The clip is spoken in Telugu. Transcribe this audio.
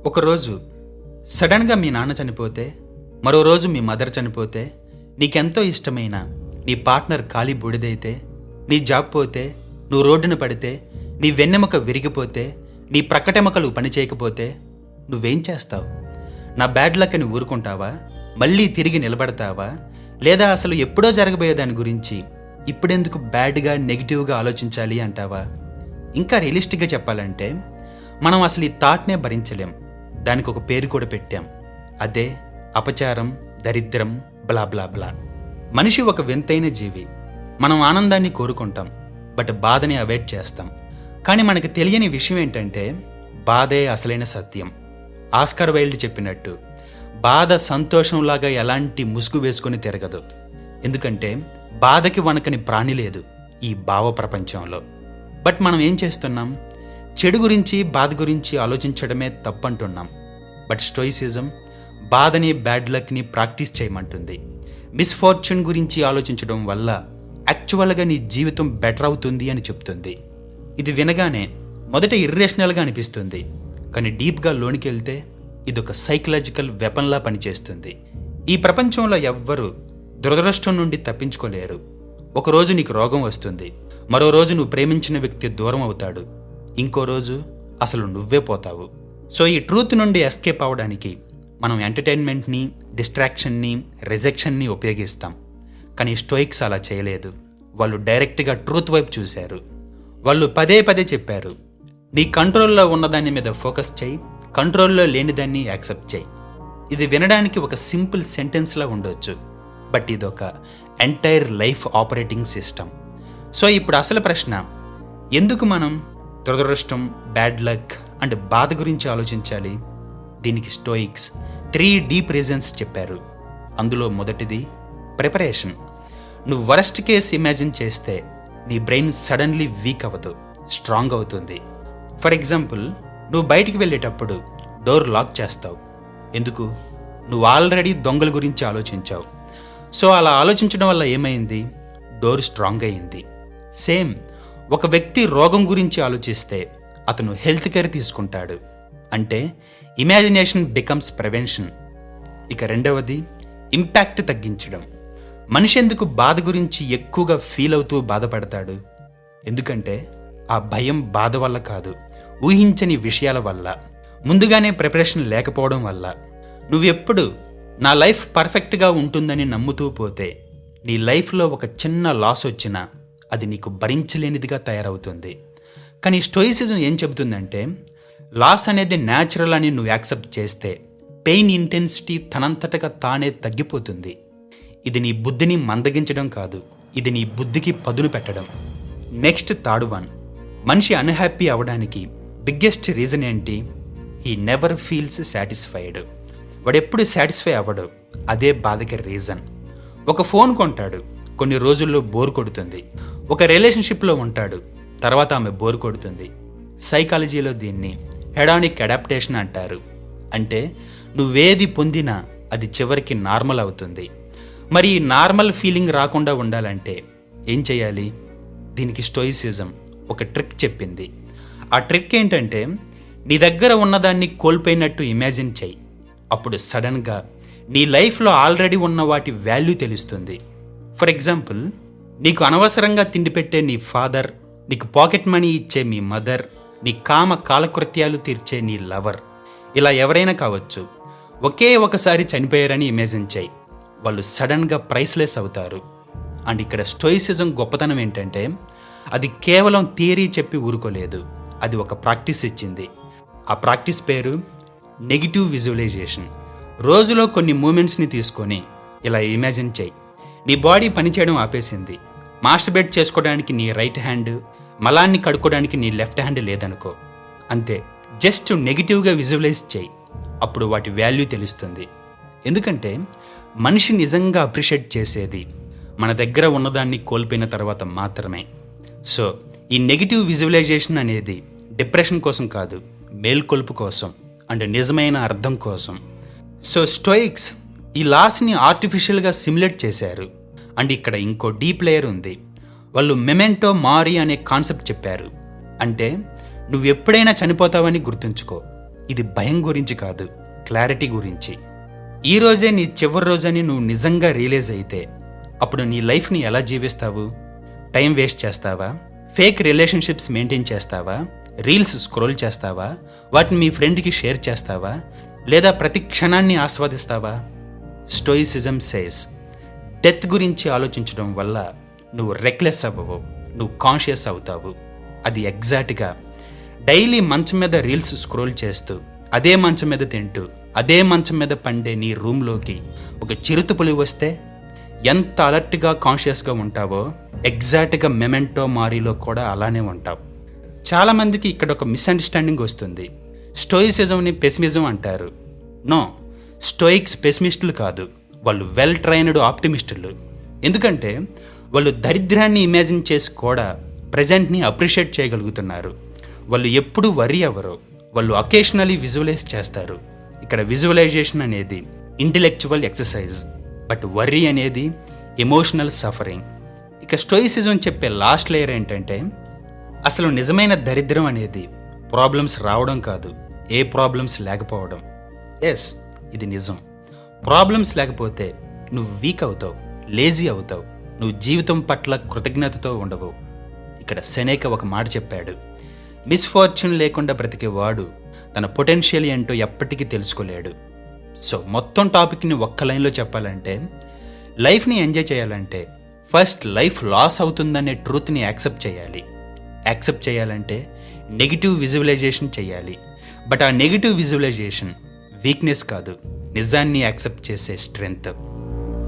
ఒకరోజు సడన్గా మీ నాన్న చనిపోతే, మరో రోజు మీ మదర్ చనిపోతే, నీకెంతో ఇష్టమైన నీ పార్ట్నర్ ఖాళీ బూడిదైతే, నీ జాబ్ పోతే, నువ్వు రోడ్డున పడితే, నీ వెన్నెముక విరిగిపోతే, నీ ప్రక్కటెముకలు పనిచేయకపోతే నువ్వేం చేస్తావు? నా బ్యాడ్ లక్ అని ఊరుకుంటావా? మళ్ళీ తిరిగి నిలబడతావా? లేదా అసలు ఎప్పుడో జరగబోయే దాని గురించి ఇప్పుడెందుకు బ్యాడ్గా నెగిటివ్గా ఆలోచించాలి అంటావా? ఇంకా రియలిస్టిక్గా చెప్పాలంటే మనం అసలు ఈ థాట్నే భరించలేం. దానికి ఒక పేరు కూడా పెట్టాం. అదే అపచారం, దరిద్రం, బ్లా బ్లా బ్లా. మనిషి ఒక వింతైన జీవి. మనం ఆనందాన్ని కోరుకుంటాం, బట్ బాధని అవాయిడ్ చేస్తాం. కానీ మనకు తెలియని విషయం ఏంటంటే బాధే అసలైన సత్యం. ఆస్కార్ వైల్డ్ చెప్పినట్టు బాధ సంతోషంలాగా ఎలాంటి ముసుగు వేసుకొని తిరగదు. ఎందుకంటే బాధకి వనకని ప్రాణి లేదు ఈ భావ ప్రపంచంలో. బట్ మనం ఏం చేస్తున్నాం? చెడు గురించి, బాధ గురించి ఆలోచించడమే తప్పంటున్నాం. బట్ స్టోయిసిజం బాధని, బ్యాడ్ లక్ని ప్రాక్టీస్ చేయమంటుంది. మిస్ఫార్చ్యూన్ గురించి ఆలోచించడం వల్ల యాక్చువల్గా నీ జీవితం బెటర్ అవుతుంది అని చెప్తుంది. ఇది వినగానే మొదట ఇర్రేషనల్గా అనిపిస్తుంది, కానీ డీప్గా లోనికి వెళ్తే ఇదొక సైకలాజికల్ వెపన్లా పనిచేస్తుంది. ఈ ప్రపంచంలో ఎవ్వరూ దురదృష్టం నుండి తప్పించుకోలేరు. ఒకరోజు నీకు రోగం వస్తుంది, మరో రోజు నువ్వు ప్రేమించిన వ్యక్తి దూరం అవుతాడు, ఇంకో రోజు అసలు నువ్వే పోతావు. సో ఈ ట్రూత్ నుండి ఎస్కేప్ అవ్వడానికి మనం ఎంటర్టైన్మెంట్ని, డిస్ట్రాక్షన్ని, రిజెక్షన్ని ఉపయోగిస్తాం. కానీ స్టోయిక్స్ అలా చేయలేదు. వాళ్ళు డైరెక్ట్గా ట్రూత్ వైపు చూశారు. వాళ్ళు పదే పదే చెప్పారు, నీ కంట్రోల్లో ఉన్నదాని మీద ఫోకస్ చేయి, కంట్రోల్లో లేనిదాన్ని యాక్సెప్ట్ చేయి. ఇది వినడానికి ఒక సింపుల్ సెంటెన్స్లా ఉండొచ్చు, బట్ ఇదొక entire life operating system. So ఇప్పుడు అసలు ప్రశ్న, ఎందుకు మనం దురదృష్టం, బ్యాడ్ లక్ అండ్ బాధ గురించి ఆలోచించాలి? దీనికి స్టోయిక్స్ 3 డీప్ రీజన్స్ చెప్పారు. అందులో మొదటిది ప్రిపరేషన్. నువ్వు వరస్ట్ కేస్ ఇమాజిన్ చేస్తే నీ బ్రెయిన్ సడన్లీ వీక్ అవ్వదు, స్ట్రాంగ్ అవుతుంది. ఫర్ ఎగ్జాంపుల్, నువ్వు బయటికి వెళ్ళేటప్పుడు డోర్ లాక్ చేస్తావు. ఎందుకు? నువ్వు ఆల్రెడీ దొంగల గురించి ఆలోచించావు. సో అలా ఆలోచించడం వల్ల ఏమైంది? డోర్ స్ట్రాంగ్ అయింది. సేమ్, ఒక వ్యక్తి రోగం గురించి ఆలోచిస్తే అతను హెల్త్ కేర్ తీసుకుంటాడు. అంటే ఇమాజినేషన్ బికమ్స్ ప్రివెన్షన్. ఇక రెండవది ఇంపాక్ట్ తగ్గించడం. మనిషి ఎందుకు బాధ గురించి ఎక్కువగా ఫీల్ అవుతూ బాధపడతాడు? ఎందుకంటే ఆ భయం బాధ వల్ల కాదు, ఊహించని విషయాల వల్ల, ముందుగానే ప్రిపరేషన్ లేకపోవడం వల్ల. నువ్వెప్పుడు నా లైఫ్ పర్ఫెక్ట్గా ఉంటుందని నమ్ముతూ పోతే నీ లైఫ్లో ఒక చిన్న లాస్ వచ్చినా అది నీకు భరించలేనిదిగా తయారవుతుంది. కానీ స్టోయిసిజం ఏం చెబుతుందంటే లాస్ అనేది న్యాచురల్ అని నువ్వు యాక్సెప్ట్ చేస్తే పెయిన్ ఇంటెన్సిటీ తనంతటగా తానే తగ్గిపోతుంది. ఇది నీ బుద్ధిని మందగించడం కాదు, ఇది నీ బుద్ధికి పదును పెట్టడం. నెక్స్ట్ థర్డ్ వన్, మనిషి అన్హ్యాపీ అవడానికి బిగ్గెస్ట్ రీజన్ ఏంటి? He never feels satisfied. వాడెప్పుడు సాటిస్ఫై అవ్వడు, అదే బాధకి రీజన్. ఒక ఫోన్ కొంటాడు, కొన్ని రోజుల్లో బోర్ కొడుతుంది. ఒక రిలేషన్షిప్లో ఉంటాడు, తర్వాత ఆమె బోర్ కొడుతుంది. సైకాలజీలో దీన్ని హెడానిక్ అడాప్టేషన్ అంటారు. అంటే నువ్వేది పొందినా అది చివరికి నార్మల్ అవుతుంది. మరి ఈ నార్మల్ ఫీలింగ్ రాకుండా ఉండాలంటే ఏం చేయాలి? దీనికి స్టోయిసిజం ఒక ట్రిక్ చెప్పింది. ఆ ట్రిక్ ఏంటంటే నీ దగ్గర ఉన్నదాన్ని కోల్పోయినట్టు ఇమాజిన్ చెయ్యి. అప్పుడు సడన్గా నీ లైఫ్లో ఆల్రెడీ ఉన్న వాటి వాల్యూ తెలుస్తుంది. ఫర్ ఎగ్జాంపుల్, నీకు అనవసరంగా తిండి పెట్టే నీ ఫాదర్, నీకు పాకెట్ మనీ ఇచ్చే మీ మదర్, నీ కాలకృత్యాలు తీర్చే నీ లవర్, ఇలా ఎవరైనా కావచ్చు. ఒకే ఒకసారి చనిపోయారని ఇమాజిన్ చేయి. వాళ్ళు సడన్గా ప్రైస్లెస్ అవుతారు. అండ్ ఇక్కడ స్టోయిసిజం గొప్పతనం ఏంటంటే అది కేవలం థియరీ చెప్పి ఊరుకోలేదు, అది ఒక ప్రాక్టీస్ ఇచ్చింది. ఆ ప్రాక్టీస్ పేరు నెగిటివ్ విజువలైజేషన్. రోజులో కొన్ని మూమెంట్స్ని తీసుకొని ఇలా ఇమాజిన్ చేయి. నీ బాడీ పనిచేయడం ఆపేసింది. మాస్టర్బేట్ చేసుకోవడానికి నీ రైట్ హ్యాండ్, మలాన్ని కడుక్కోవడానికి నీ లెఫ్ట్ హ్యాండ్ లేదనుకో. అంతే, జస్ట్ నెగిటివ్గా విజువలైజ్ చేయి. అప్పుడు వాటి వాల్యూ తెలుస్తుంది. ఎందుకంటే మనిషి నిజంగా అప్రిషియేట్ చేసేది మన దగ్గర ఉన్నదాన్ని కోల్పోయిన తర్వాత మాత్రమే. సో ఈ నెగిటివ్ విజువలైజేషన్ అనేది డిప్రెషన్ కోసం కాదు, మేల్కొల్పు కోసం అండ్ నిజమైన అర్థం కోసం. సో స్టోయిక్స్ ఈ లాస్ని ఆర్టిఫిషియల్గా సిమ్యులేట్ చేశారు. అండ్ ఇక్కడ ఇంకో డీప్ లేయర్ ఉంది. వాళ్ళు మెమెంటో మారి అనే కాన్సెప్ట్ చెప్పారు. అంటే నువ్వు ఎప్పుడైనా చనిపోతావని గుర్తుంచుకో, ఇది భయం గురించి కాదు, క్లారిటీ గురించి. ఈ రోజే నీ చివరి రోజని నువ్వు నిజంగా రియలైజ్ అయితే అప్పుడు నీ లైఫ్ని ఎలా జీవిస్తావు? టైం వేస్ట్ చేస్తావా? ఫేక్ రిలేషన్షిప్స్ మెయింటైన్ చేస్తావా? రీల్స్ స్క్రోల్ చేస్తావా? వాటిని మీ ఫ్రెండ్కి షేర్ చేస్తావా? లేదా ప్రతి క్షణాన్ని ఆస్వాదిస్తావా? స్టోయిసిజం సేస్ డెత్ గురించి ఆలోచించడం వల్ల నువ్వు రెక్లెస్ అవ్వవు, నువ్వు కాన్షియస్ అవుతావు. అది ఎగ్జాక్ట్గా డైలీ మంచం మీద రీల్స్ స్క్రోల్ చేస్తూ, అదే మంచం మీద తింటూ, అదే మంచం మీద పండే నీ రూమ్లోకి ఒక చిరుతపులి వస్తే ఎంత అలర్ట్గా కాన్షియస్గా ఉంటావో ఎగ్జాక్ట్గా మెమెంటో మారీలో కూడా అలానే ఉంటావు. చాలామందికి ఇక్కడ ఒక మిస్అండర్స్టాండింగ్ వస్తుంది. స్టోయిసిజంని పెసిమిజం అంటారు. నో, స్టోయిక్స్ పెసిమిస్టులు కాదు, వాళ్ళు వెల్ ట్రైన్డ్ ఆప్టిమిస్టులు. ఎందుకంటే వాళ్ళు దరిద్రాన్ని ఇమాజిన్ చేసి కూడా ప్రజెంట్ని అప్రిషియేట్ చేయగలుగుతున్నారు. వాళ్ళు ఎప్పుడూ వరీ అవ్వరు, వాళ్ళు అకేషనలీ విజువలైజ్ చేస్తారు. ఇక్కడ విజువలైజేషన్ అనేది ఇంటెలెక్చువల్ ఎక్సర్సైజ్, బట్ వర్రీ అనేది ఎమోషనల్ సఫరింగ్. ఇక స్టోయిసిజం చెప్పే లాస్ట్ లేయర్ ఏంటంటే అసలు నిజమైన దరిద్రం అనేది ప్రాబ్లమ్స్ రావడం కాదు, ఏ ప్రాబ్లమ్స్ లేకపోవడం. ఎస్, ఇది నిజం. ప్రాబ్లమ్స్ లేకపోతే నువ్వు వీక్ అవుతావు, లేజీ అవుతావు, నువ్వు జీవితం పట్ల కృతజ్ఞతతో ఉండవు. ఇక్కడ సెనేకా ఒక మాట చెప్పాడు, మిస్ఫార్చ్యూన్ లేకుండా బ్రతికేవాడు తన పొటెన్షియల్ ఏంటో ఎప్పటికీ తెలుసుకోలేడు. సో మొత్తం టాపిక్ని ఒక్క లైన్లో చెప్పాలంటే, లైఫ్ని ఎంజాయ్ చేయాలంటే ఫస్ట్ లైఫ్ లాస్ అవుతుందనే ట్రూత్ని యాక్సెప్ట్ చేయాలి. యాక్సెప్ట్ చేయాలంటే నెగిటివ్ విజువలైజేషన్ చేయాలి. బట్ ఆ నెగిటివ్ విజువలైజేషన్ వీక్నెస్ కాదు, నిజాన్ని యాక్సెప్ట్ చేసే స్ట్రెంగ్త్.